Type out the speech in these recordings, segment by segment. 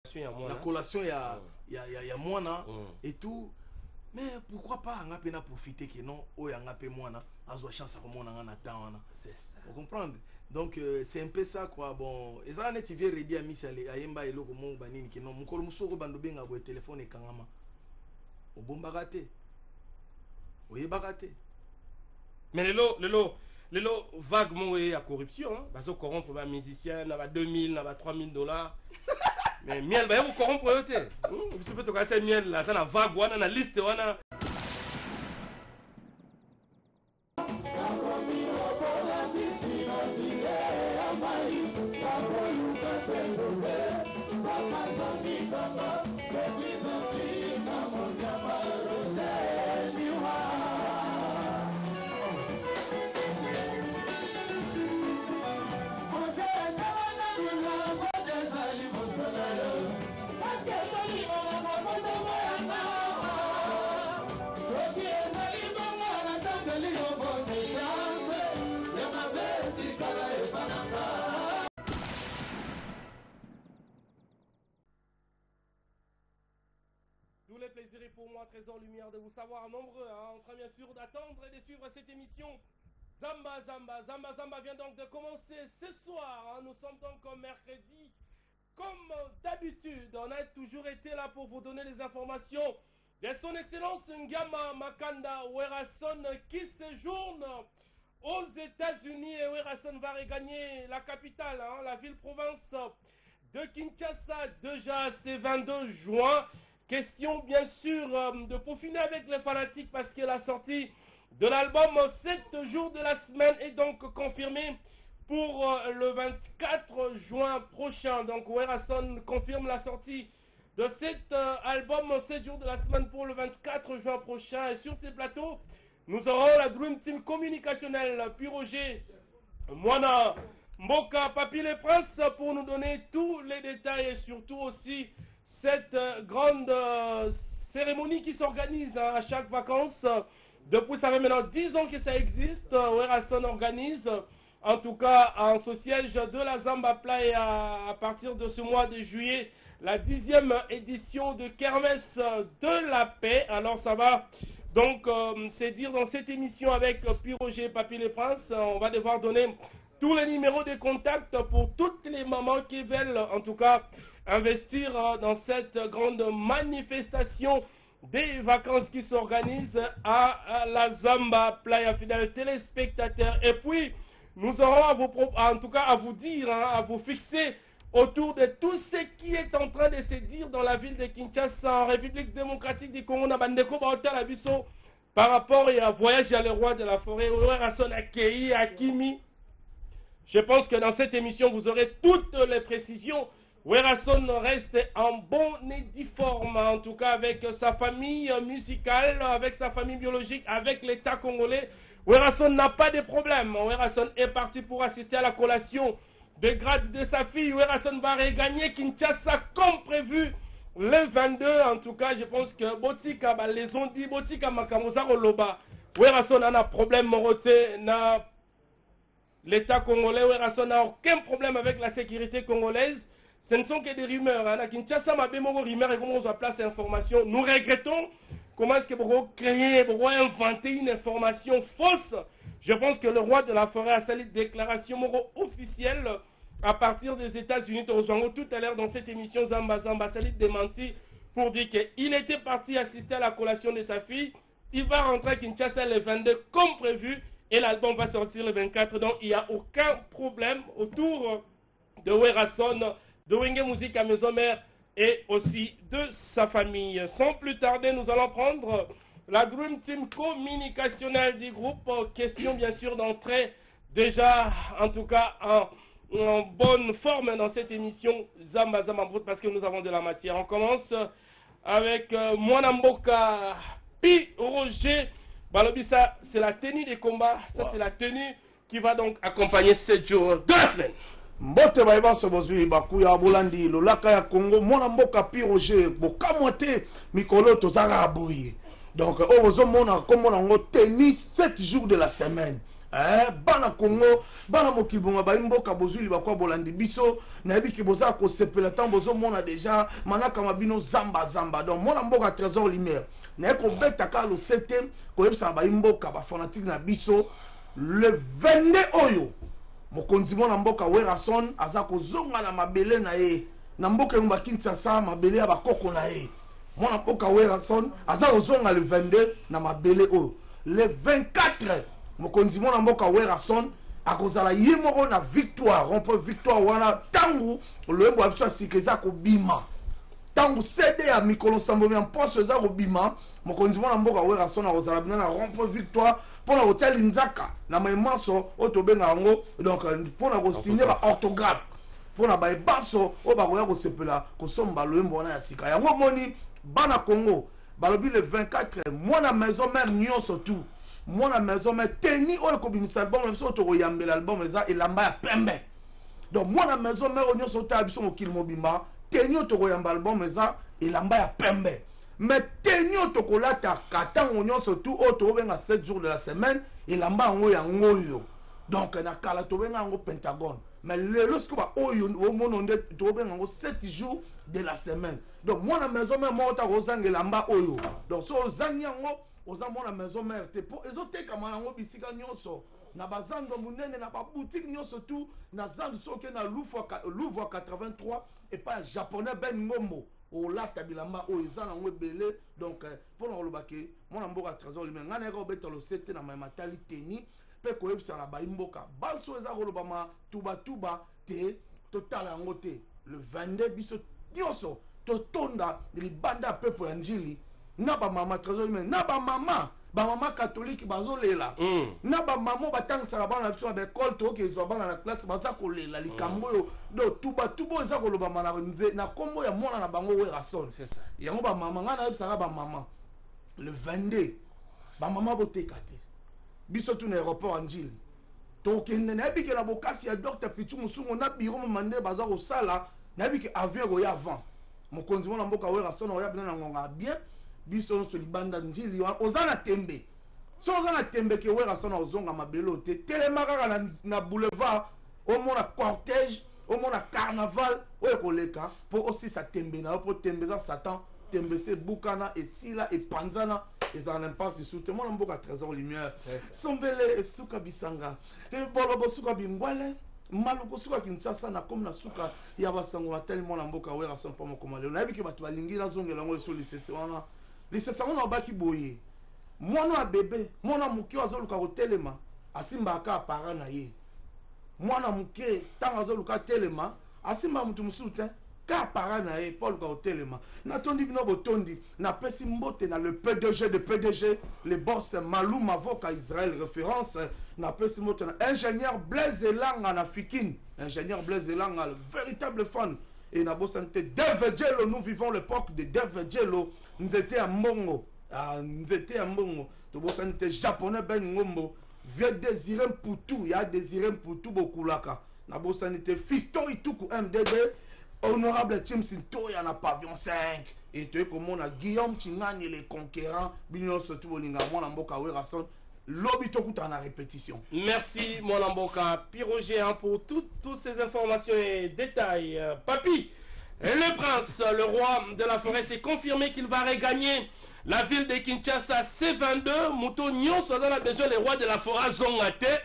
La collation, il y a moana et tout. Mais pourquoi pas on a profiter que non, on a moana, on a chance à c'est ça. Vous comprenez? Donc c'est un peu ça quoi. Bon, et ça tu viens redire à Miss Ayemba et l'autre mon banini que non, mon corps muso bando benga bo téléphone et kangama. Au bon baraté. Oui baraté. Mais les lots vaguement à corruption, hein, parce que corrompre un musicien, n'a pas 2000, n'a pas 3000 $. Mais miel, bah vous corrompre vous savez que c'est miel là, ça na vague, on a la liste, on a. Plaisir est pour moi, Trésor Lumière, de vous savoir nombreux, hein, en train bien sûr d'attendre et de suivre cette émission. Zamba vient donc de commencer ce soir, hein, nous sommes donc mercredi, comme d'habitude, on a toujours été là pour vous donner les informations de son excellence Ngama Makanda Werason qui séjourne aux États-Unis et Werason va regagner la capitale, hein, la ville-province de Kinshasa déjà ce 22 juin. Question bien sûr de peaufiner avec les fanatiques parce que la sortie de l'album 7 jours de la semaine est donc confirmée pour le 24 juin prochain. Donc Werason confirme la sortie de cet album 7 jours de la semaine pour le 24 juin prochain. Et sur ces plateaux, nous aurons la Dream Team communicationnelle, puis Roger, Moana, Mboka, Papi les Princes pour nous donner tous les détails et surtout aussi cette grande cérémonie qui s'organise à chaque vacances. Depuis ça fait maintenant 10 ans que ça existe. Werason organise, en tout cas en ce siège de la Zamba Play à partir de ce mois de juillet, la 10e édition de Kermesse de la paix. Alors ça va donc c'est dire dans cette émission avec Puis Roger et Papi les Princes, on va devoir donner tous les numéros de contact pour toutes les mamans qui veulent en tout cas investir dans cette grande manifestation des vacances qui s'organisent à la Zamba Playa, fidèles téléspectateurs. Et puis, nous aurons en tout cas à vous dire, hein, à vous fixer autour de tout ce qui est en train de se dire dans la ville de Kinshasa, en République démocratique du Congo, par rapport à voyage à le roi de la forêt, Werason Akei, Akimi. Je pense que dans cette émission, vous aurez toutes les précisions. Werason reste en bon et due forme, en tout cas avec sa famille musicale, avec sa famille biologique, avec l'État congolais. Werason n'a pas de problème. Werason est parti pour assister à la collation de grade de sa fille. Werason va regagner Kinshasa comme prévu le 22. En tout cas, je pense que Botika, les ont dit, Botika Makamosa Roloba. Werason a un problème, Moroté, n'a l'État congolais. Werason n'a aucun problème avec la sécurité congolaise. Ce ne sont que des rumeurs. Hein. Kinshasa m'a bien rumeur et comment on place l'information. Nous regrettons comment est-ce que vous créer, vous inventer une information fausse. Je pense que le roi de la forêt a sali déclaration officielle à partir des États-Unis. Tout à l'heure dans cette émission Zamba sali démenti pour dire qu'il était parti assister à la collation de sa fille. Il va rentrer à Kinshasa le 22 comme prévu et l'album va sortir le 24. Donc il n'y a aucun problème autour de Werason, de Wenge Musique à Maison Mère et aussi de sa famille. Sans plus tarder, nous allons prendre la Dream Team communicationnelle du groupe. Question bien sûr d'entrer déjà, en tout cas en bonne forme dans cette émission Zamba Brut parce que nous avons de la matière. On commence avec Moana Mboka, Puis Roger. Balobisa, c'est la tenue des combats. Ça, c'est la tenue qui va donc accompagner 7 jours de la semaine. Mbote baiba sobozui bakuya bolandi lolaka ya Congo mona mboka Puis Roger bokamote mikolo tozanga aboyi donc ozo mona komona ngo tennis 7 jours de la semaine bana Congo bana mokibonga ba imboka bozuli bakwa bolandi biso na yebi ki boza ko sepela tant bozo mona déjà manaka mabino zamba donc mona mboka trésor lumière na ko beta ka le 7e ko yebisa ba imboka ba fanatique na biso le 22 oyo mokonzi mona mboka Werason aza ko zonga na mabele na ye na mboka ngba Kinshasa mabele ya bakoko na ye mona mboka Werason aza ko zonga le 22 na mabele oyo le 24 mokonzi mona mboka Werason akozala ye moko na victoire rompo victoire wana tangu loyembo ya biso asikeza kobima tangu cede ya mikolo sambomi ya mposo eza kobima mokonzi mona mboka Werason akozala bina na rompo victoire mpona kotia linzaka na maemanso oyo tobenga yango donc mpona kosigne ba orthographe mpona baebanso oyo bakoya kosepela kosomba loyembo wana ya sika yango moni bana Congo balobi le 24 mwana maison mère nyonso tout mwana maison mère teni oyo kobimisa album na biso tokoyambela album eza elamba ya pembe donc mwana maison mère nyonso tala biso mokili mobimba teni oyo tokoyamba album eza elamba ya pembe mais teni oyo tokolata katango nyonso tout oyo tokobenga 7 jours de la semaine elamba yango yango oyo donc na kala tobenga yango pentagone mais lelo siko ba oyo omona nde tokobenga yango 7 jours de la semaine donc mwana maison mère moko takozanga elamba oyo donc so ozangi yango oza mwana maison mère te po ezotekama yango bisika nyonso na bazando munene na baboutique nyonso tout na zandu soki na Louvre 83 epa ya japonais Ben Ngombo olata bilamba oyo eza nango ebele donc mpona koloba ke mwana mboka trésor lumière ngai nayaka kobeta losete na matali teni mpe koyebisa na baimboka baso eza koloba matubatuba te totala yango te le 22 biso nyonso totonda libanda ya pepo ya njili na bamama trésor lumière na bamama catholique bazolela na bamama batangisaka bana na biso na baekole tokokezwa bana na classe baza kolela likambo oyo do tuba eza kolobama na kombo ya mwana na bango Werason yango bamama ngai nayebisaka bamama le 22 bamama boteka te biso tu na aéroport ya njili tokende nayebike na bokasi ya Dr Pichu Musungu na biro momande baza kosala nayebike avion koya avant mokonzi mwana mboka Werason oya bina na ngonga bien biso nyonso libanda njili oza na tembe so oza na tembe ke Werason ozonga mabelo te telema kaka na boulevard omona cortège omona carnaval oyo koleka mpo osisa tembe na yo mpo tembe eza satan tembe se bukana esila epanzana ezala na impact su te mwana mboka trésor lumière sombele esuka bisanga ebolobo suka bingwale maluko suka Kinshasa na komi na suka ya basango matali mwana mboka Werason mpo mokoma lelo nayebi ke bato balingi nazongela yango eso lisese wana lisese yango na obaki boye mwana ya bebe mwana moke azoluka kotelema asimbaka apara na ye mwana moke ntango azoluka telema asimba mutu mosusu te ka apara na ye mpo aluka kotelema natondi bino botondi napesi mbote na le PDG de PDG le boss Malou Mavoka Israël référence napesi mbote na ingénieur Blaise Elanga na Fikine ingénieur Blaise Elanga le véritable fan et na bosante Dave Jello nous vivons l'époque de Dave Jello nzete ya mbongo to bosante japonais Ben Ngombo vieux Désiré Mputu ya Désiré Mputu bokulaka na bosante Fiston Ituku MDD honorable Tim Sintoya na pavillon 5 et tu comme on a Guillaume Chingani les conquérants bino surtout bolinga mwana mboka Werason lobi tokuta na répétition. Merci mon amboka Piroger pour toutes ces informations et détails. Papi, le prince, le roi de la forêt, s'est confirmé qu'il va regagner la ville de Kinshasa C22. Mouto Nyonso a besoin les rois de la forêt Zongate.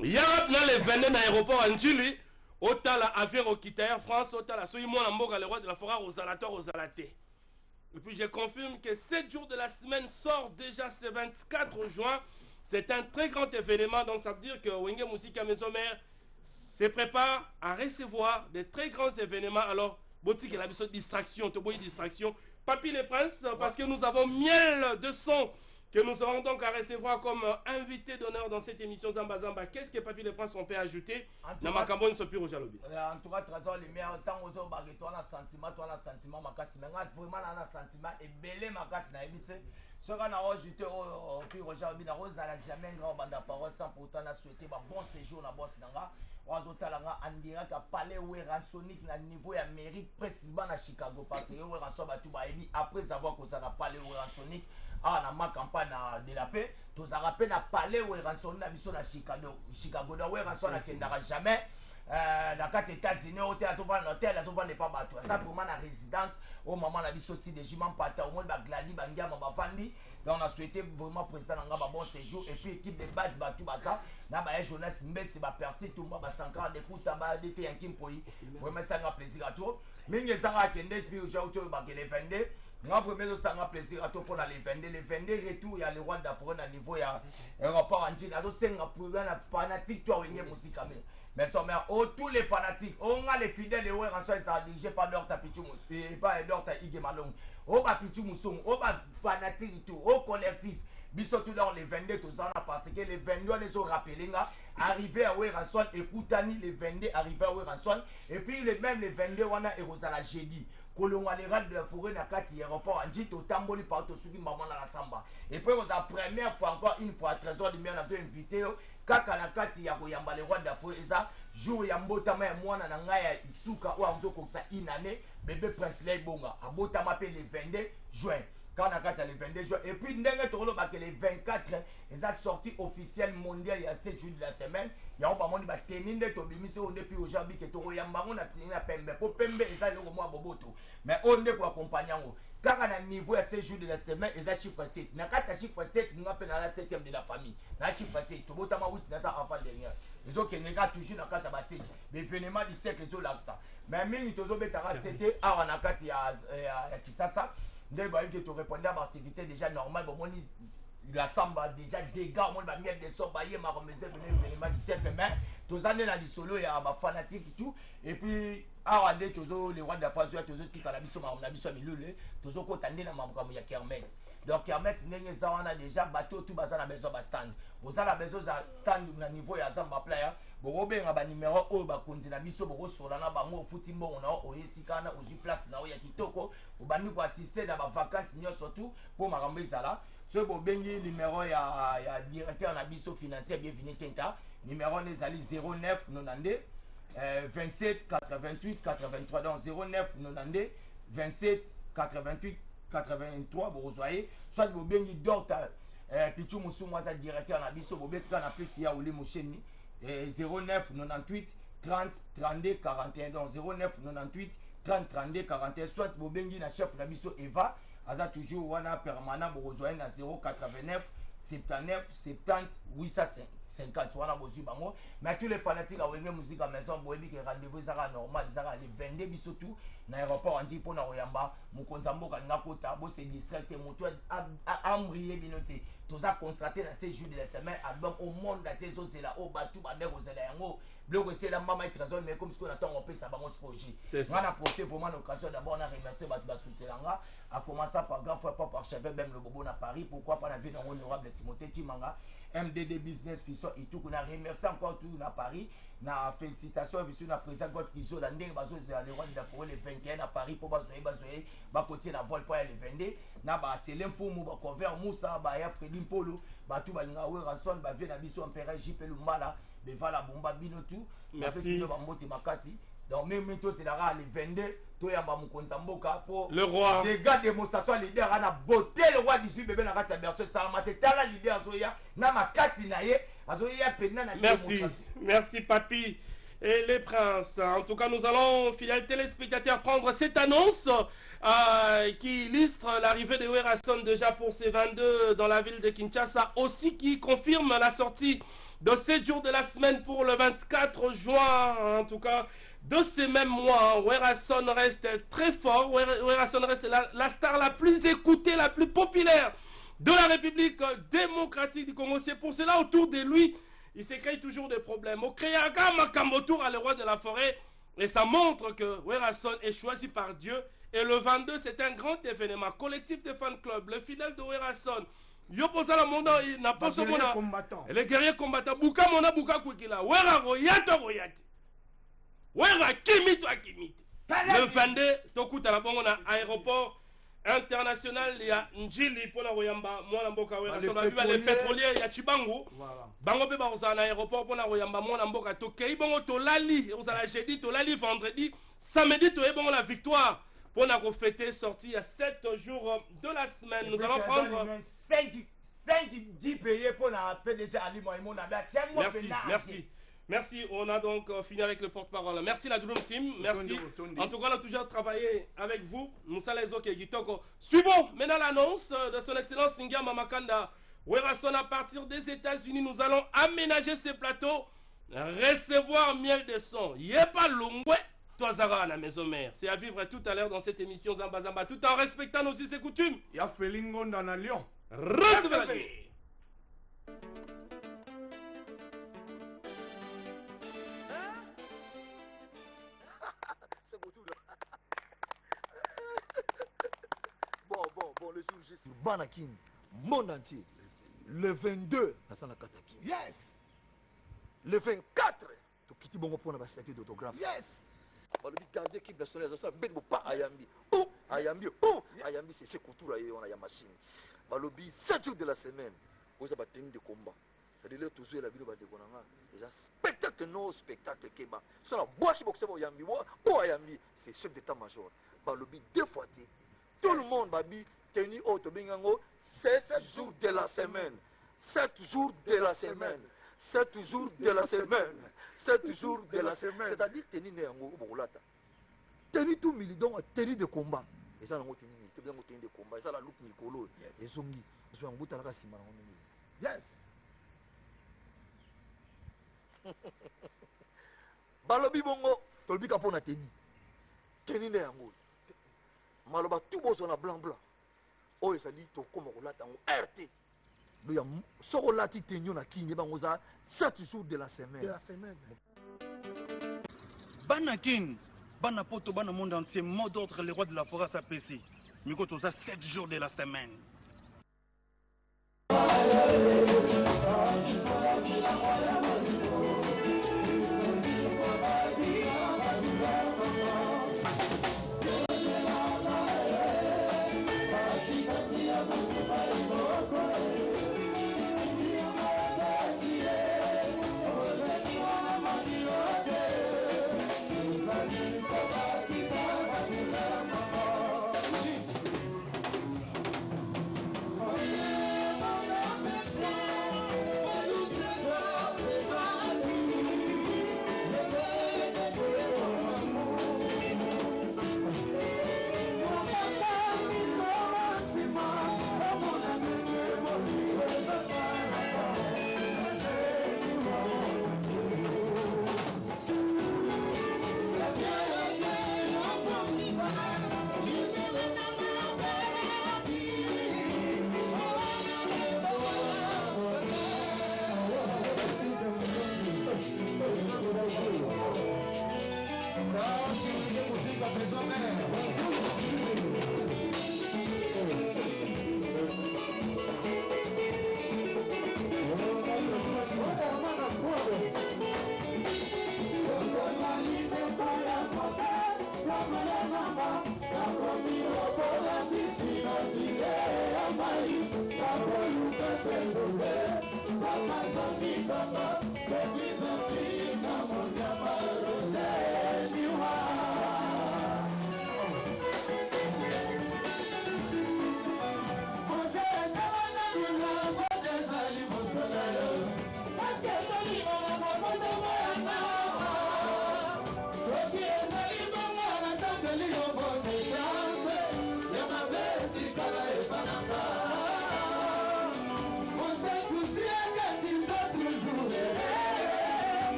Yarab na le 22 na aéroport Anjili. Otala avion au Air France, Otala Soy mon amboka le roi de la forêt Rosalate. Et puis je confirme que 7 jours de la semaine sort déjà ce 24 juin. C'est un très grand événement, donc ça veut dire que Wenge Musika Maison Mère se prépare à recevoir des très grands événements. Alors, Boutique et la distraction, distraction. Papy les Princes, parce que nous avons Miel de son que nous aurons donc à recevoir comme invité d'honneur dans cette émission Zamba Zamba. Qu'est-ce que Papy les Princes on peut ajouter dans ma campagne sur Piro Jalobi? En tout cas, trésor lumière, tant que tu as un sentiment, makasi, mais vraiment un sentiment et belé makasi na éviter. Ce qu'on a ajouté au Piro Jalobi, na rose à la jamais grand bande parole sans pourtant souhaiter un bon séjour na boss nanga. oazotalanga en direct à Palais Weransonic na niveau ya mairie précisément na Chicago parce que Weranson batu bayebi après avoir causé na Palais Weransonic na ma campagne de la paix tous a rappelé na Palais Weransonic na biso na Chicago na Weranson na kendara jamais dans les États-Unis, hôtel, n'est pas bateau. Ça pour moi la résidence au moment la vie aussi des jimans pata au moins bagladi bangia mabafandi. Donc on a souhaité vraiment président nga ba bon séjour et puis équipe de base batou basa na ba Jonas Mbesi ba percer tout moi ba sankara de kuta ba DT yankim poi. Vraiment ça nga plaisir à toi. Mingi sanga kende spi au jauto ba ke le 22. Nga vraiment ça nga plaisir à toi pour les 22 retour ya le roi d'Afrique à niveau ya rapport en Chine. Azo senga pour na fanatique toi wenye musique mais mais tous les fanatiques, on a les fidèles, on a dirigé par Dorta Pichumous, et pas Dorta Igemalong, on va Pichumoussong, on va fanatique et tout, au collectif, bisotou dans les 22, tout ça, parce que les 22, on les ont rappelés, arrivé à Weranson, et Koutani, les 22, arrivé à Weranson, et puis même les 22, on a Erosala Jeudi. Kolonga les rats de la forêt na kati aéroport en dit au tamboli partout suki maman na samba et puis on a première fois encore une fois trésor de mien avait invité kaka na kati ya koyamba les rois de la forêt ça jour ya mbotama ya mwana na ngaya isuka ou azo koksa inane bébé prince lay bonga abotama pe le 22 juin quand on a kati le 22 juin et puis ndenge tolo ba que le 24 ils a sorti officiel mondial il y a 7 jours de la semaine ya on ba moni ba teninde to bimise on depuis aujourd'hui que to yamba on a tenina pembe po pembe eza longo moi boboto mais on est pour accompagner ngo kaka na niveau ya 7 jours de la semaine ils a chiffre 7 na kata chiffre 7 nga pe na la 7e de la famille na chiffre 7 to botama 8 na ça enfant dernier ils ont que nega toujours na kata ba 7 l'événement du siècle to laksa mais mingi tozo betara c'était awa na kati ya Kisasa ndé ba yiki to répondre à activité déjà normale bon moni la samba déjà dégâts on va mettre des sons bailler ma remise événement du siècle mais tous années la solo ya ba fanatique et tout et puis awande tozo les rois de la France tozo tika la biso na biso milule tozo ko tande na makambo ya kermesse donc kermesse ndenge za wana déjà bateau tout baza na besoin ba stand boza na besoin za stand na niveau ya zamba playa bobenga ba numéro o ba konzi na biso boko sola na bango futi mbongo na o yesikana ozu place na o ya kitoko obandi ko assister na ba vacances nyo surtout pour makambo ezala so bobengi numéro ya directeur na biso financier bienvenue tenta numéro nezali 09 92 27 88 83 donc 09 92 27 88 83 bozoye soit bobengi Dorta Pichu Musumwaza directeur na biso bobetika na place ya Oli Musheni 09 98 30 32 41 donc 09 98 30 32 41 soit bobengi na chef na biso Eva aza toujours wana permanent bozoye na 089 79 70 850 wana bozu bango mais tous les fanatiques à wenge musique à maison boyebi que rendez-vous zara normal zara les 22 bisotu na aéroport andi pona oyamba mukonza mboka ngakota bo se distraite moto amrier binote toza constater na ces jours de la semaine album au monde la tezo c'est là au batu bande kozela yango bloko c'est la mama trésor mais comme ce qu'on attend on peut ça bango projet on a profité vraiment l'occasion d'abord on a remercié batu basoutelanga a commencé par grand frère par chef même le bobo na Paris pourquoi pas la vie dans honorable Timothée Timanga MDD Business Fisson et tout qu'on a remercié encore tout na Paris na félicitations biso na président Golf Kizo la ndenge bazo za le roi de la forêt le 21 à Paris pour bazoyer ba côté la vol pour le 22 na ba Selem Fumu ba cover Moussa ba ya Fredi Polo ba tout ba nga Weranson ba vie na biso empereur JP Lumbala be vala bomba bino tout merci ba moti makasi donc même tout c'est là le 22 to ya ba mukonza mboka pour le roi des gars démonstration leader ana beauté le roi 18 bébé na kata berceau salamate tala leader azoya na makasi na ye azoya pena na merci papi et les princes. En tout cas, nous allons, fidèles téléspectateurs, prendre cette annonce qui illustre l'arrivée de Weranson déjà pour ces 22 dans la ville de Kinshasa, aussi qui confirme la sortie de 7 jours de la semaine pour le 24 juin. En tout cas, de ces mêmes mois, Weranson reste très fort. Weranson reste la star la plus écoutée, la plus populaire de la République démocratique du Congo. C'est pour cela, autour de lui, il se crée toujours des problèmes. Au Créaga, Makambotour, le roi de la forêt, et ça montre que Weranson est choisi par Dieu. Et le 22, c'est un grand événement. Collectif de fan club, le fidèle de Weranson. Yopoza la monde, il n'a pas ce qu'on les guerriers combattants. Bouka mona bouka kwikila. Wera royato royati. Wera kimito akimite. Le 22, tokuta la bongo na aéroport international ya Njili pour la Royamba, moi Mboka les pétroliers ya Chibangu. Voilà. Bango pe ba ozana aéroport pour la Royamba, moi Mboka to kei bongo to lali, ozala jeudi to lali vendredi, samedi to ebongo la victoire pour la fêter sortie à 7 jours de la semaine. Nous allons prendre 10 payés pour la PDG Ali Moïmon. Merci. Merci, on a donc fini avec le porte-parole. Merci la Douloum Team, merci. En tout cas, on a toujours travaillé avec vous. Nous sommes les autres qui suivons maintenant l'annonce de son excellence Ngama Makanda Werason. À partir des États-Unis, nous allons aménager ces plateaux, recevoir miel de son. Yepa Lungwe, Toazara à la maison mère. C'est à vivre tout à l'heure dans cette émission Zamba Zamba, tout en respectant nos us et coutumes. Il y a Felingon dans la Lyon. Recevez la nuit. Bon, le jour J sur Banakin, monde entier. Le 22, Nasana Kataki. Yes. Le 24, tu quittes bon pour la statue d'autographe. Yes. Le garder équipe nationale, pas Ayambi. Ayambi, Ayambi, c'est Koutoura et on a la machine. Balobi, 7 jours de la semaine, vous avez tenu de combat. C'est-à-dire toujours la vidéo de Konanga. Déjà, spectacle, non spectacle, Keba. C'est la boîte qui boxe pour Ayambi. Ayambi, c'est chef d'état-major. Balobi, 2 fois. Tout le monde, babi, tenu au Tobingango, 7 jours de la semaine. 7 jours de la semaine. 7 jours de la semaine. 7 jours de la semaine. C'est-à-dire, tenu Néango, Boulata. Tenu tout milidon, tenu de combat. Et ça, on tenu de combat. Et ça, la loupe Nicolo. Et Zongi. Je suis en bout à la Simon. Yes. Balobi bongo, Tolbi Kapona tenu. Tenu Néango. Maloba tout beau na blanc blanc. Oh ça dit to comme relata en RT. Do ya soko lati tenyo na kinye bango za 7 jours de la semaine. De la semaine. Banakin, Banapoto, Bana monde entier, mot d'ordre les rois de la forêt s'apprécient. Miko toza 7 jours de la semaine.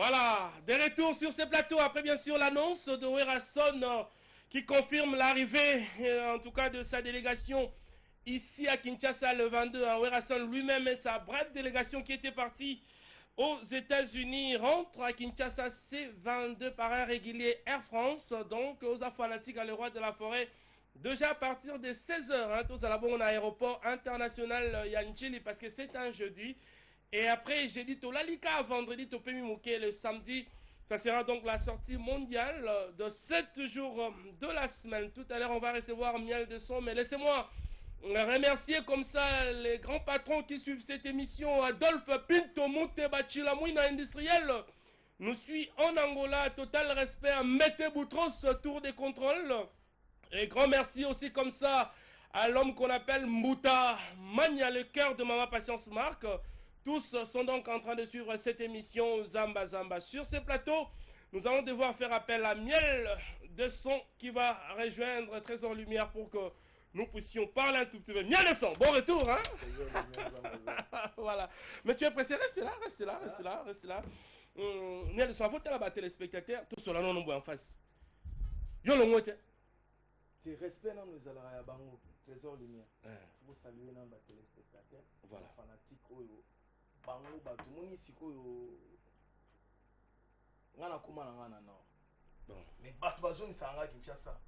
Voilà, de retour sur ce plateau après bien sûr l'annonce de Werrason qui confirme l'arrivée en tout cas de sa délégation ici à Kinshasa le 22. Werrason lui-même et sa brève délégation qui était partie aux États-Unis rentre à Kinshasa C22 par un régulier Air France, donc aux fanatiques à le roi de la forêt. Déjà à partir de 16h, tous à la bonne aéroport international Yanchili parce que c'est un jeudi. Et après, jeudi, Tolalika, vendredi, Topemi Mouké, le samedi, ça sera donc la sortie mondiale de 7 jours de la semaine. Tout à l'heure, on va recevoir Miel de Son, mais laissez-moi remercier comme ça les grands patrons qui suivent cette émission. Adolphe Pinto Moute Bachilamouina Industriel nous suit en Angola. Total respect à Mete Boutros, tour des contrôles. Et grand merci aussi comme ça à l'homme qu'on appelle Mouta Mania, le cœur de Maman Patience Marc. Tous sont donc en train de suivre cette émission Zamba Zamba. Sur ce plateau, nous allons devoir faire appel à Miel de Son qui va rejoindre Trésor Lumière pour que nous puissions parler un tout petit peu. Miel de Son, bon retour, hein? Voilà. Mais tu es pressé, reste là. Miel de Son, avant de la battre les spectateurs, tout cela non en face. Yo le moite. Tu respectes nous allons à Bango, Trésor Lumière. Vous saluer nos téléspectateurs. Voilà. Fanatiques bango bato moni sikoyo ngana kuma na ngana no bon mais bato bazoni sanga Kinshasa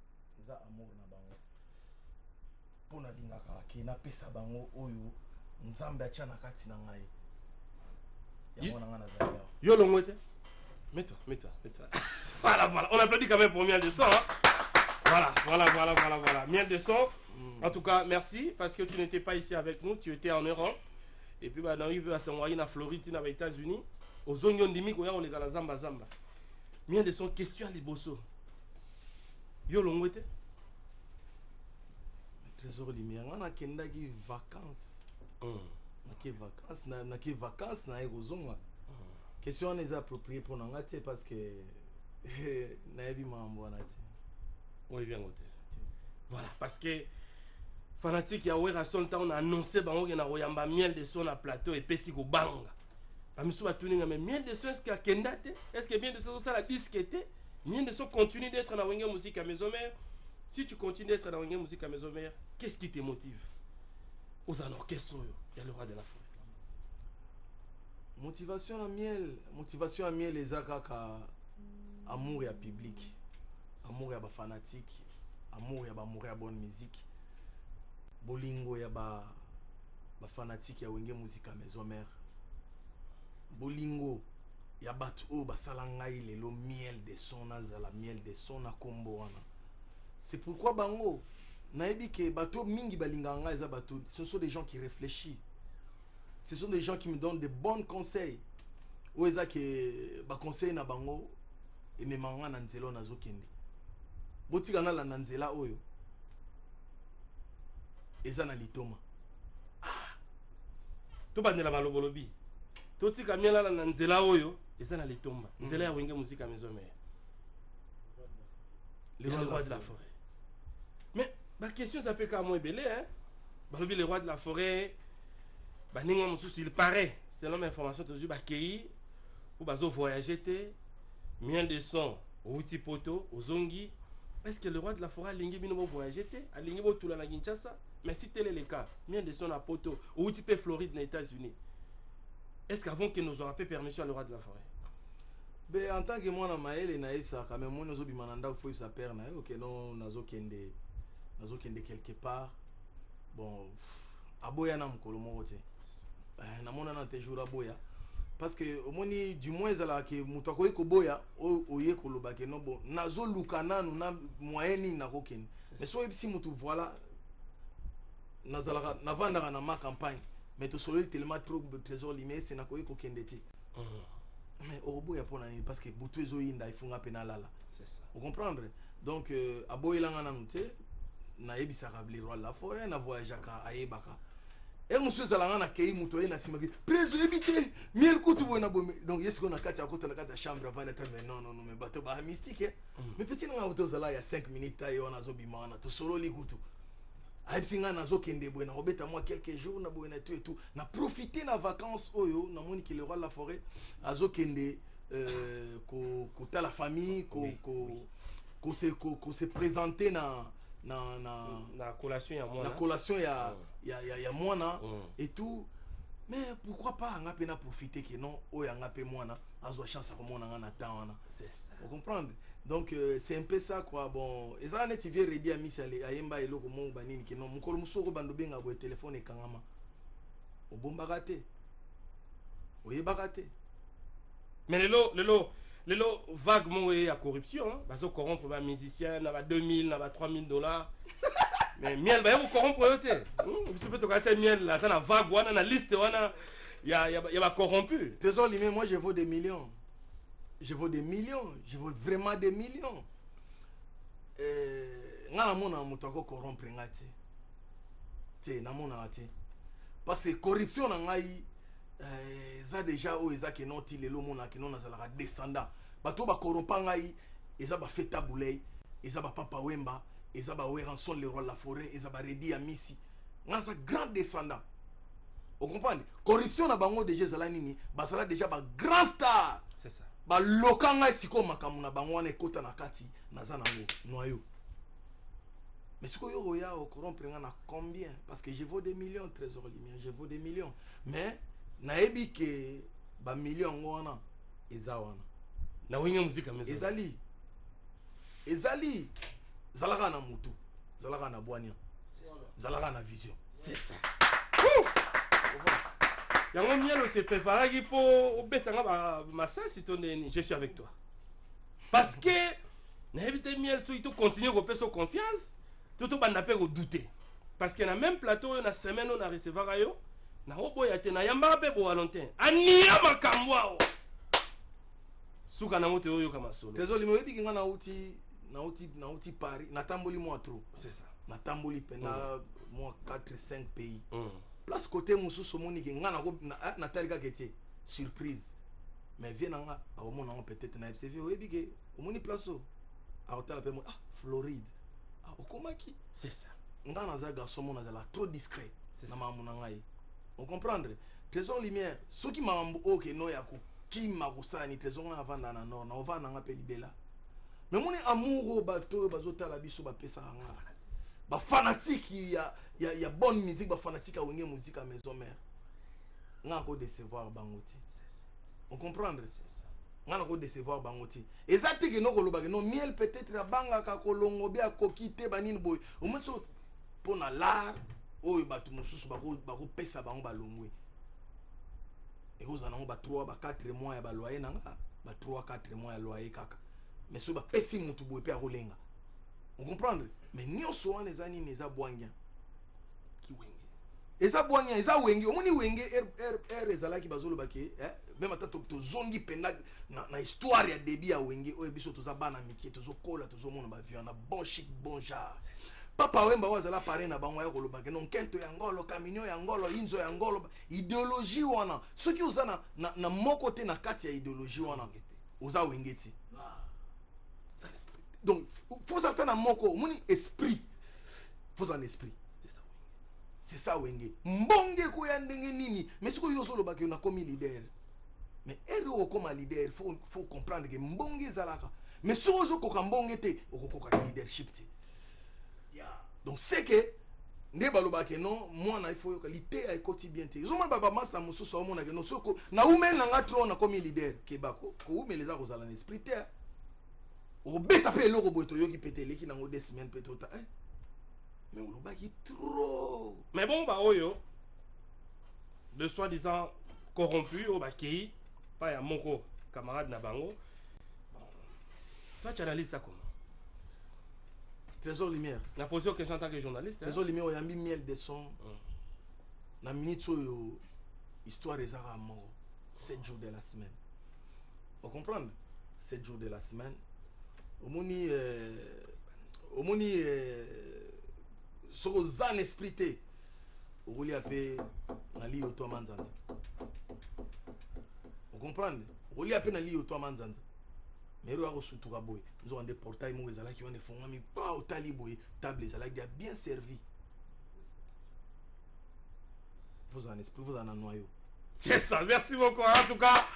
za amour na bango pona lingaka ke na pesa bango oyo nzambe atia na kati na ngai yango na ngana za yo longo te mets-toi voilà on applaudit quand même pour Miel de Son hein? Voilà Miel de Son en tout cas merci parce que tu n'étais pas ici avec nous, tu étais en Europe. Et puis, bah, il veut à s'envoyer en Floride, dans les États-Unis. Aux oignons de Miko, on les gars, Zamba. Miel de Son, question à l'Ibosso. Yo l'ongwete? Trésor Lumière, on a des vacances. On a des vacances, na Eurozone. Question on est appropriée pour nous, parce que. Oui, bien, voilà, parce que. Fanatique ya Werrason on a annoncé bango na royamba Miel de Son na plateau et pesi ko banga. Bamisu batuninga mais Miel de Son est-ce qu'il y a kendate? Est-ce que Miel de Son ça la disquette? Miel de Son continue d'être dans Wenge Musique à Maison Mère. Si tu continues d'être dans Wenge Musique à Maison Mère, qu'est-ce qui te motive? Aux orchestres, il y a le roi de la forêt. Motivation à Miel les akaka amour ya public. Amour ya ba fanatique, amour ya ba amour ya bonne musique. Bolingo ya ba fanatique ya Wenge Musique à Maison Mère. Bolingo ya batu o basala ngai lelo Miel de Son nazala Miel de Son na kombo wana. C'est pourquoi bango naebi ke bato mingi balinga ngai za bato, ce sont des gens qui réfléchissent. Ce sont des gens qui me donnent de bons conseils. O eza ke ba conseil na bango e memanga na nzela na zokende. Botika na la nzela oyo. Eza na litoma. To bandela malobolobi. To tika miela na nzela oyo, eza na litomba. Nzela ya Wenge Musique à Maison Mère. Le roi de la forêt. Mais ma question ça peut comme moi belé hein. Balobi le roi de la forêt. Ba ninga mususu il paraît, selon mes informations toujours ba kei pour bazo voyager té Miel de Son, outi poto, ozongi. Est-ce que le roi de la forêt a lingi bino voyager té, a lingi bo tula na Kinshasa? Mais si tel est le cas, Miel de Son à poto, ou tu peux Floride aux États-Unis. Est-ce qu'avant que nous aura fait permission à le roi de la forêt? Ben en tant que moi na maël na ça quand même moi nous bimananda faut ça père na OK non nazo kende quelque part. Bon aboya na mkolo mo te. Na mona na te jour aboya parce que au moni du moins ala que mutako ko boya oye ko loba ke no bon nazo lukana na moyenne na ko kende. Mais so si mutu voilà nazala na vanda na ma campagne mais to solo tellement trop de Trésor Lumière c'est na ko kendeti. Mais au bout il parce que butu ezo yinda ifunga penalala. C'est ça. Vous comprenez? Donc aboyelanga na nute na ebisa rabli roi la forêt na voyage ka ayebaka. Et monsieur zalanga na kei muto na simaki preso ebité miel kutu bona bo donc yesu ko na kati ya kota na kati ya chambre avant d'être mais non mais bato ba mystique mais petit nga auto zala ya 5 minutes tayo na zo bimana to solo li kutu. Aibsinga nazo kende boy na robeta moi quelques jours na boy na tout et tout na profiter na vacances oyo na moni ki le roi de la forêt azo kende côté la famille qu'on se présenter na collation ya mwana, na collation ya mwana et tout. Mais pourquoi pas nga pena profiter que non oya nga pe mwana azwa chance à komona nga na temps wana. C'est ça. Vous comprenez? Donc c'est un peu ça quoi. Bon, eza net vie ready à misa ayemba eloko mo banini que non mukolo musoko bando benga bo téléphone ekangama. Obomba raté. Oui, baraté. Mais lelo vague mo ya corruption, hein, baso corrompre ba musicien na ba 2000 na ba 3000 $. Mais miel ba yo corrompre yote. Vous peut to ka miel là ça na vague wana na liste wana ya ba corrompu. Trésor limé, moi je vaux des millions. Je vaux des millions, je vaux vraiment des millions. Nga na mona muto ko corrompre ngati. Té na mona ngati. Parce que corruption na ngai ça déjà o eza ke non ti lelo mona ke non azalaka descendant. Bato ba corrompa ngai eza ba feta boulay, eza ba papa wemba, eza ba Weranson le roi de la forêt, eza ba Redi Amisi. Nga za grand descendant. Vous comprenez? Corruption na bango déjà zala nini? Ba sala déjà ba grand star. C'est ça. Ba lokanga siko makamu na bango na ekota na kati na za nango noyo. Mais ce que yo ya au corrompre na combien? Parce que je vaux des millions, trésor lumière, je vaux des millions. Mais naebi ke ba millions ngona eza wana. Na winga muzika mezo. Ezali zalaka na mutu, zalaka na bwania. C'est ça. Zalaka na vision. C'est ça. Yango mielo se préparer qu'il faut betanga ba massa sitoneni, je suis avec toi. Parce que na éviter miel so il to continuer ko peso confiance. Tout banda pe ko douter parce que na même plateau na semaine on a recevoir yo na oboya te na yamba pe bo alontin ania makamwa suka na moto yo kama solo trésor limo yebi kinga na uti Paris na tamboli moi trop. C'est ça. Na tamboli pena moi 4-5 pays. Place côté mususu moni ke nga na talika ketie surprise mais vient nga au mona peut-être na FCV yebi ke omoni place au a hôtel pe Floride. Okomaki, c'est ça. Nga naza garçon mon nazala trop discret. Na mamuna ngai. On comprendre? Trésor lumière, ceux qui mambo OK no ya ko kima kusani trésor nga vanda na nord na ovana nga pe libela. Mais moni amour bato bazota la biso ba pesa nga. Ba fanatique ya bonne musique, ba fanatique a wenge musique à maison mère. Nga ko décevoir bangoti. C'est ça. On comprendre? C'est ça. Nga ko décevoir bangoti. Ezati ke no koloba ke no miel peut-être banga ka kolongo be akokite banini boy. Omonso pona l'art oyo batu mususu bako pesa bango balongwe. Ekozana ngo ba 3 ba 4 mois ya ba loyer nanga, ba 3-4 mois ya loyer kaka. Mais so ba pesi mutu boy pe akolenga. On comprendre? Mais nyonso wana ezani neza bwanya. Ki wenge. Eza bwanya, eza wenge. Omoni wenge ezalaki bazolo bake, même ata to zongi penda na histoire ya début ya wenge oyo biso toza bana miki tozo kola tozo mona ba viana bon chic bon genre. Papa wemba wazala pare na bango ya koloba ke non kento ya ngolo kaminyo ya ngolo inzo ya ngolo idéologie wana soki oza na moko te na kati ya idéologie wana oza wengeti. Donc faut ça na moko moni esprit faut un esprit. C'est ça wenge. Mbonge ko ya ndenge nini mais siko yozo loba ke na komi leader. Mais ero comme leader faut comprendre que mbonge zalaka. Mais si ozo ko mbonge te okokoka leadership te. Donc c'est que ne baloba ke non moi na il faut qualité ay koti bien te. Zoma baba master mususu omona ke no soko na umel na ngatro na komi leader ke bako ko umel za ko zala na esprit te. O beta pe loko boto yoki pété leki na ngo 2 semaines petota. Mais on l'a qui trop. Mais bon bah oyo de soi-disant corrompu au bakei pas ya moko camarade na bango. Toi tu analyses ça comment? Trésor lumière. Na posé question en tant que journaliste. Trésor lumière oyambi miel de son. Na minute oyo histoire ezara mort 7 jours de la semaine. On comprendre? 7 jours de la semaine. Omoni soko zan esprit te okoli ape na li oto manzanza. On comprendre? Okoli ape na li oto manzanza. Mais ro sutuka boy nous on des portails mo ezala ki on fongami pa otali boy table ezala qui a bien servi. Vous en esprit vous en noyau. C'est ça, merci beaucoup en tout cas.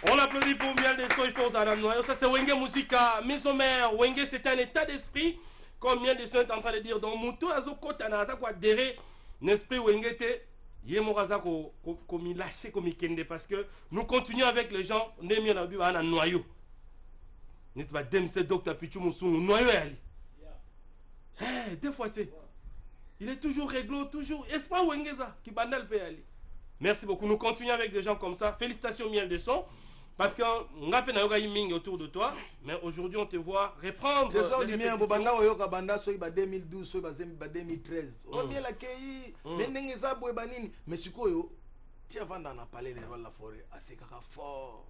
On applaudit pour Miel des Sons, il faut noyau. Ça c'est Wenge Musica, Misomère. Wenge c'est un état d'esprit, comme Miel des Sons est en train de dire. Donc Moutou Azo Kotana, ça quoi derrière l'esprit Wenge te. Yemoraza comme il lâche comme il kende parce que nous continuons avec les gens. On est mis en noyau. N'est pas demse docteur Pichu Moussou noyau ali. Deux fois tu. Il est toujours réglo, toujours. Est-ce pas Wengeza qui bandal peut aller. Merci beaucoup. Nous continuons avec des gens comme ça. Félicitations Miel des Sons. Parce qu'on a peine à autour de toi. Mais aujourd'hui, on te voit reprendre. Les gens disent Bobanda Oyoka Banda soit 2012, soit 2013. On bien l'accueilli. Mais Banini. Mais Sukoyo, tu as vendu à parler les rôles de la forêt. Assez fort.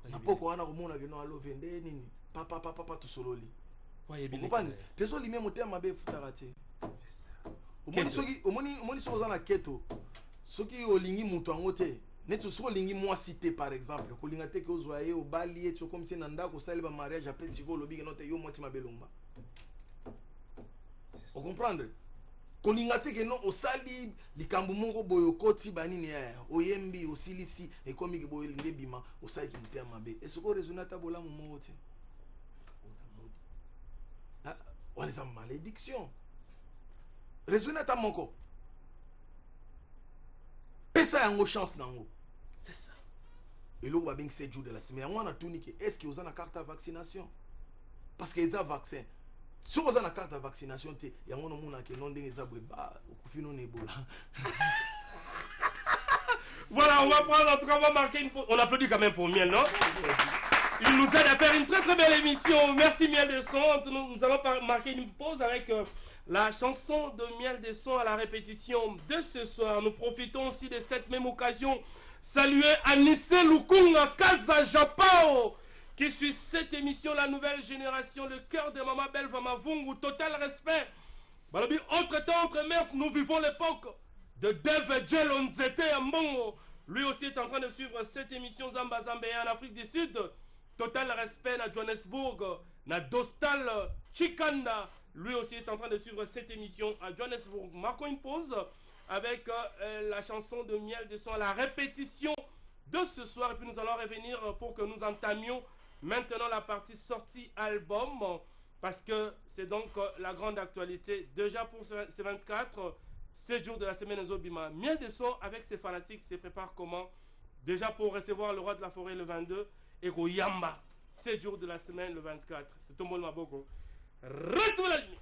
Na poko wana komona ke no alo vende nini. Papa tout solo li. Vous comprenez? Désolé, mais mon terme m'a bien foutu. Omoni soza na keto. Soki olingi mutu angote. Neto so lingi moi cité par exemple. Kolinga te ke ozwaye au bali et comme si nanda ko sali ba mariage après si ko lobi ke note yo moi si mabelomba. Vous comprenez? Kolinga te ke no osali likambo moko boyo koti banini ya. Oyembi osilisi e komi ke boyo linge bima osali ki mutu mabe. Et ce ko raisonner ta bola mo te. On est en malédiction. Raisonnez ta moko. Pesa yango chance nango. C'est ça. Et là, on va bien 7 jours de la semaine. On a tout niqué. Est-ce que vous avez une carte de vaccination? Parce qu'ils ont un vaccin. Si vous avez une carte de vaccination, il y a un monde qui est non désaboué. Voilà, on va prendre, en tout cas, on va marquer une pause. On applaudit quand même pour Miel, non? Il nous aide à faire une très très belle émission. Merci Miel des Sons. Nous allons marquer une pause avec la chanson de Miel des Sons à la répétition de ce soir. Nous profitons aussi de cette même occasion. Saluer Anissé Lukunga Kaza Japao qui suit cette émission, la nouvelle génération, le cœur de Maman Belle Vamavungu. Total respect. Entre temps, entre mers, nous vivons l'époque de Dave Jelon Zete Mbongo. Lui aussi est en train de suivre cette émission Zamba Zambéa en Afrique du Sud. Total respect à Johannesburg, na Dostal Chikanda. Lui aussi est en train de suivre cette émission à Johannesburg. Marquons une pause avec la chanson de Miel des Sons à la répétition de ce soir. Et puis nous allons revenir pour que nous entamions maintenant la partie sortie album. Parce que c'est donc la grande actualité. Déjà pour ces 24, 7 jours de la semaine Zobima. Miel des Sons avec ses fanatiques se prépare comment? Déjà pour recevoir le roi de la forêt le 22. Et go Yamba, 7 jours de la semaine, le 24. Tout le monde m'a beaucoup. Reste sur la ligne.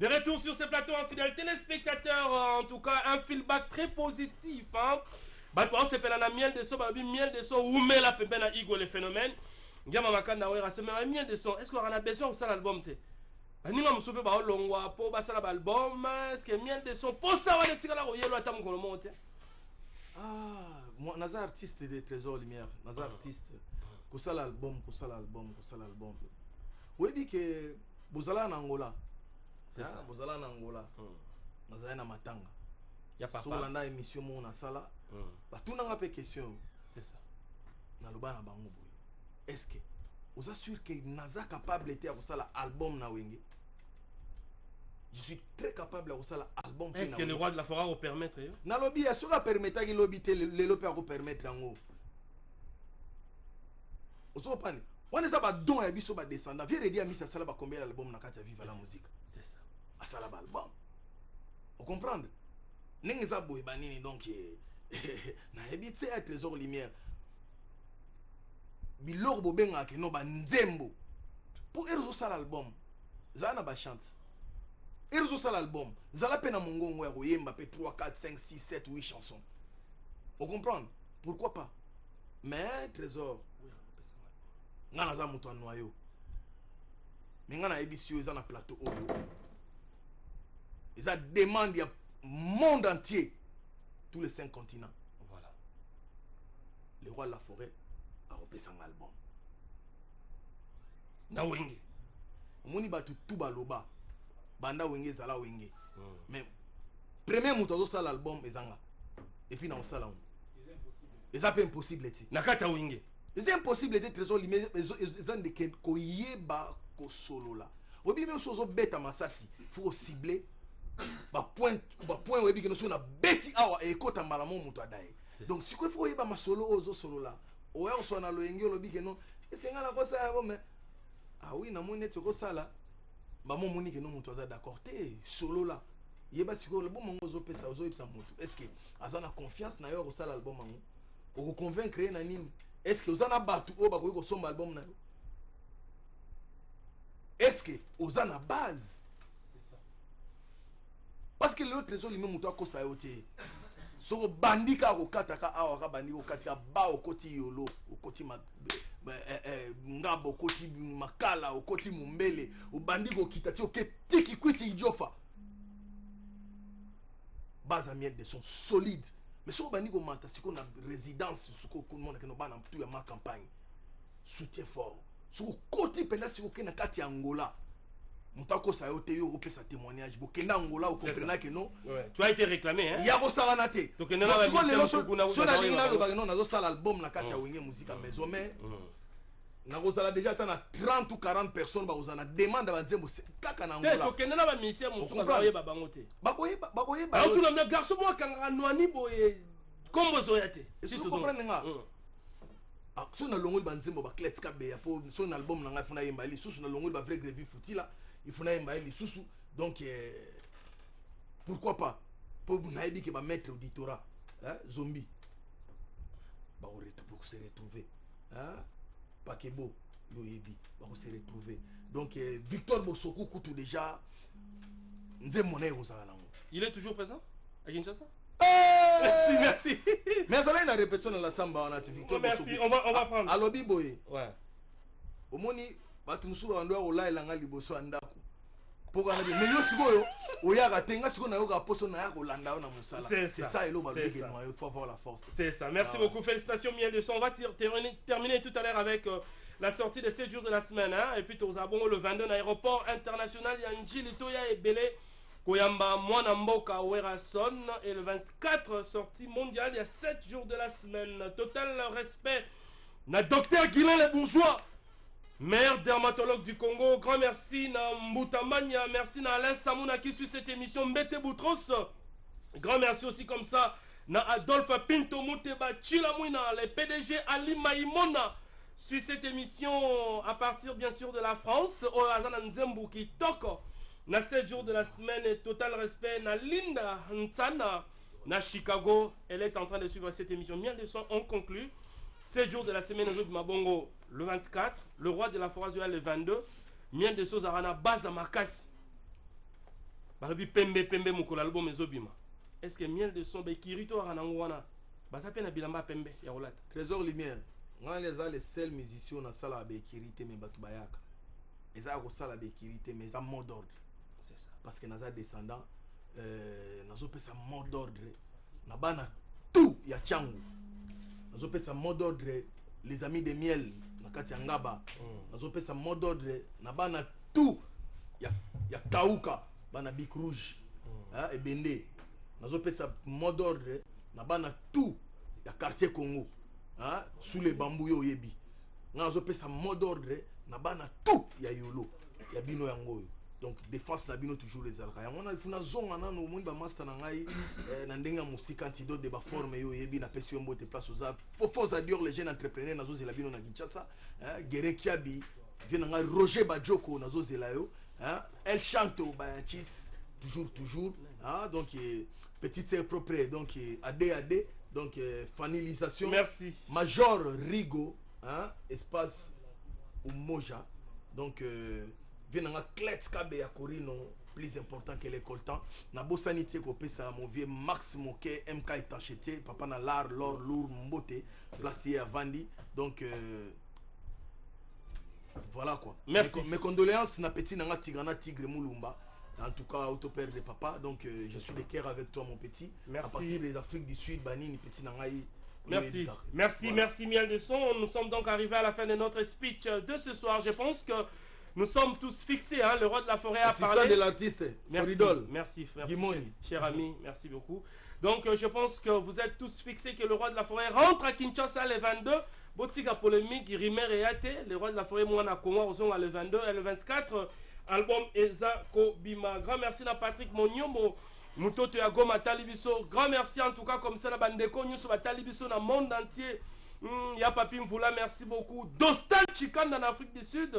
De retour sur ce plateau, un fidèle téléspectateur, en tout cas un feedback très positif. Hein. On s'appelle un miel de son, miel de son, ou mais la pépé na Igo le phénomène. Gama makanda wera se mais miel de son. Est-ce qu'on a besoin de ça l'album te? Ninga musope ba olongwa po ba sala album, est-ce que miel de son pour ça va netika la oyelo atam ko monte? Ah, moi naza artiste de Trésor Lumière, naza artiste. Ko sala album, ko sala album, ko sala album. Oui dit que bozala na Angola. C'est ça, bozala na Angola. Naza na matanga. Ya papa. So landa émission mo na sala. Ba tuna nga pe question. C'est ça. Na loba na bango boy. Est-ce que vous êtes sûr que naza capable était à sala album na wenge? Je suis très capable à ça l'album. Est-ce que le roi de la forêt va permettre? Na lobby est-ce que permettre que lobby le lobby va permettre en haut. Ozo pani. On est ça ba don ya biso ba descendant. Viens dire mi ça sala ba combien l'album na kati vive la musique. C'est ça. À sala ba album. Vous comprenez? Ningi za boy banini donc na ebitse à Trésor Lumière. Bilor bobenga ke no ba nzembo. Pour ezo sala l'album. Zana ba chante. Et réseau ça l'album, zala pena mongongo ya koyemba pe 3 4 5 6 7 8 chansons. Vous comprenez? Pourquoi pas? Mais Trésor, ngana za muto noyo. Mais ngana ebisio eza na plateau oyo. Eza demande ya monde entier, tous les 5 continents. Voilà. Le roi de la forêt a repris son album. Na wenge. Moni batu tout baloba. Banda wenge zala wenge. Mais premier moto zo sala l'album ezanga. Et puis na osala on. C'est impossible eti. Nakata wenge. C'est impossible de Trésor Lumière ezan de ko yeba ko solo là. Obi même sozo beta masasi, faut cibler ba point obi que no na beti awa e kota malamo moto adaye. Donc si ko faut yeba masolo ozo solo là. Oya so na loyenge lobi que non. Esenga na ko sa bon mais ah oui na moni to ko sala. Bah mon monique non moto aza d'accord te solo là yeba siko le bon mongo zo pesa zo ipsa moto est-ce que azana confiance na yo ko sala album mango ko convaincre na nini est-ce que ozana batu o ba ko somba album na yo est-ce que ozana base c'est ça parce que le Trésor lui moto akosa yo te so bandika ko kataka awa ka bandiko katika ba okoti yolo okoti ma ngabo okoti makala okoti mumbele ubandiko kitati oketiki kwiti ijofa base miel de son solide mais so bandiko mata siko na résidence siko ko mona ke no bana mtu ya ma campagne soutien fort siko koti penda siko ke na kati ya Angola mutako sa yo te yo ko pesa témoignage bokenda Angola o comprendre que non tu as été réclamé hein ya ko sala te donc na ba so na linga lo ba non na zo sala album na kati ya wenge musique maison mais na kozala déjà tana 30 ou 40 personnes ba kozana demande ba nzembo kaka na Angola te to na ba mission musuka ba yeba bango te bakoyeba alors tout le monde garçon moi kanga noani boye kombo zoyate si tu comprends nga so na longoli ba nzembo ba klets ka be ya po so na album na nga funa yemba li susu na longoli ba vrai grevy futila il faut na yemba li susu donc pourquoi pas pour na yebi ke ba mettre auditorat hein zombie ba se retrouver hein Pakebo yoyebi ba se retrouver donc Victor Bosoko Kutu déjà nzemona yozala nango il est toujours présent à Kinshasa. Merci. Mais ça va une répétition dans la samba on a Victor Bosoko. Merci, on va prendre. Alobi boye. Ouais. Omoni batu musuba ndo ola elanga liboso andako. Poka na mais yo sikoyo oyaka tenga siko na yo ka poso na ya kolanda na musala. C'est ça elo ba big no, il faut avoir la force. C'est ça. Merci beaucoup. Félicitations Miel de son. On va terminer tout à l'heure avec la sortie de 7 jours de la semaine hein? Et puis Tozabongo le 22 aéroport international Yanji Litoya et Belé Koyamba Mwana Mboka Werason et le 24 sortie mondiale il y a 7 jours de la semaine. Total respect na docteur Guilain les bourgeois. Meilleur dermatologue du Congo, grand merci na Mbutamania, merci na Alain Samouna qui suit cette émission, Mbete Boutros, grand merci aussi comme ça na Adolphe Pinto Mouteba Chilamouina, les PDG Ali Maïmona suit cette émission à partir bien sûr de la France, au Azana Nzembu qui toque na 7 jours de la semaine et total respect na Linda Ntsana na Chicago, elle est en train de suivre cette émission, bien de son, on conclut. 7 jours de la semaine de Mabongo le 24, le roi de la forêt le 22, Mien de Sozarana Baza Makas. balobi pembe pembe mokolo album ezobima. Est-ce que miel de son bekiri to ranango wana baza pe na bilamba pembe ya rolata Trésor Lumière ngana les seuls musiciens na sala bekirité mais batu bayaka eza ko sala bekirité mais ça mot d'ordre. C'est ça. Parce que naza descendant nazo pesa mot d'ordre na bana tout ya changu nazo pesa mot d'ordre les amis de miel na kati ya ngaba nazo pesa mot d'ordre na bana tout ya kauka bana Big Rouge et bende nazo pesa mot d'ordre na bana tout ya quartier Congo sous les bambous yo yebi nazo pesa mot d'ordre na bana tout ya yolo ya bino yangoyo. Donc défense na bino toujours les alka yango na funa zonga na no moni ba master na ngai na ndenga musika antidote de ba forme yo yebi na pesi yombo te place aux faux adior les jeunes entrepreneurs nazo zela bino na Kinshasa Gere Kiabi vient na Roger Bajoko nazo zela yo El Chanto ba chis toujours donc petite sœur propre donc AD donc fanilisation. Merci. Major Rigo espace Umoja donc venanga Kletskabe ya Corino plus important que l'école temps na bosanité ko pesa mon vieux Max Moke MK Etachete papa na l'or lourd mbote placé à Vandi donc voilà quoi. Merci. Mes condoléances na petit nanga Tigana Tigre Mulumba. En tout cas, auto-père de papa, donc je suis de cœur avec toi, mon petit. Merci. À partir des Afriques du Sud, Banini, petit Nangaï. Merci, voilà. merci Miel de Son. Nous sommes donc arrivés à la fin de notre speech de ce soir. Je pense que nous sommes tous fixés, hein. Le roi de la forêt a Assistant parlé. de l'artiste, Foridol. Merci, Guimoni. cher ami, merci beaucoup. Donc je pense que vous êtes tous fixés que le roi de la forêt rentre à Kinshasa le 22. Botika polémique, Rimer et Ate, le roi de la forêt, moi, na Congo, le 22 et le 24. Album Eza Kobima. Grand merci à Patrick Monyomo. Mutoto ya Goma Talibiso. Grand merci en tout cas comme ça na bandeko nyuso ba Talibiso na monde entier. Ya Papi Mvula, merci beaucoup. Dostal Chikan en Afrique du Sud.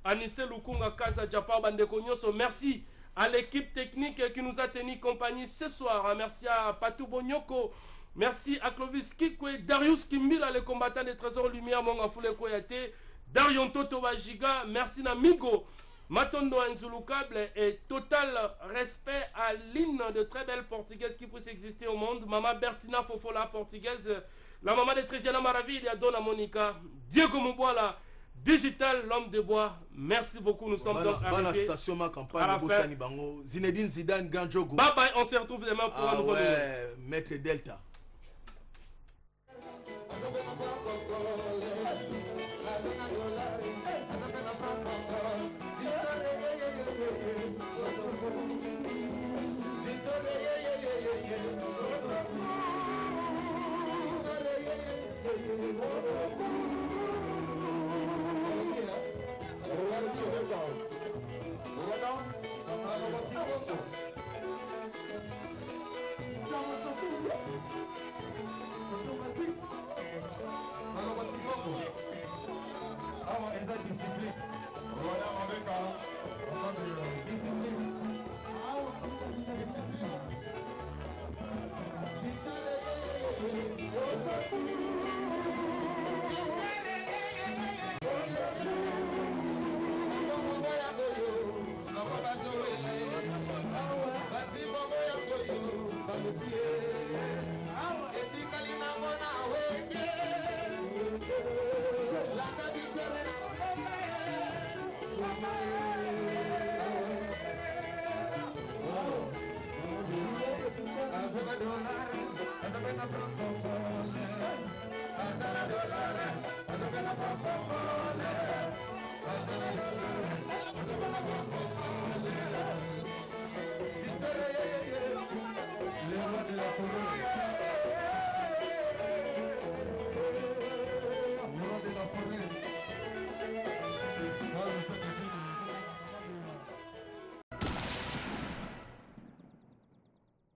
Anissé Lukunga Kaza Japa bandeko nyuso. Merci à l'équipe technique qui nous a tenu compagnie ce soir. Merci à Patou Bonyoko. Merci à Clovis Kikwe, Darius Kimbila, le combattant des Trésors Lumière, Monga Foule Koyate, Darion Toto Wajiga, merci Namigo. Matondo Nzulukable et total respect à l'hymne de très belle portugaise qui puisse exister au monde. Maman Bertina Fofola portugaise, la maman de Triziana Maravilha, Donna Monica, Diego Mouboala, Digital, l'homme de bois. Merci beaucoup, nous sommes donc arrivés station ma à campagne la fin. Bango. Zinedine Zidane, Grand Jogo. Bye bye, on se retrouve demain pour un nouveau numéro. Maître Delta. Le roi de la forêt.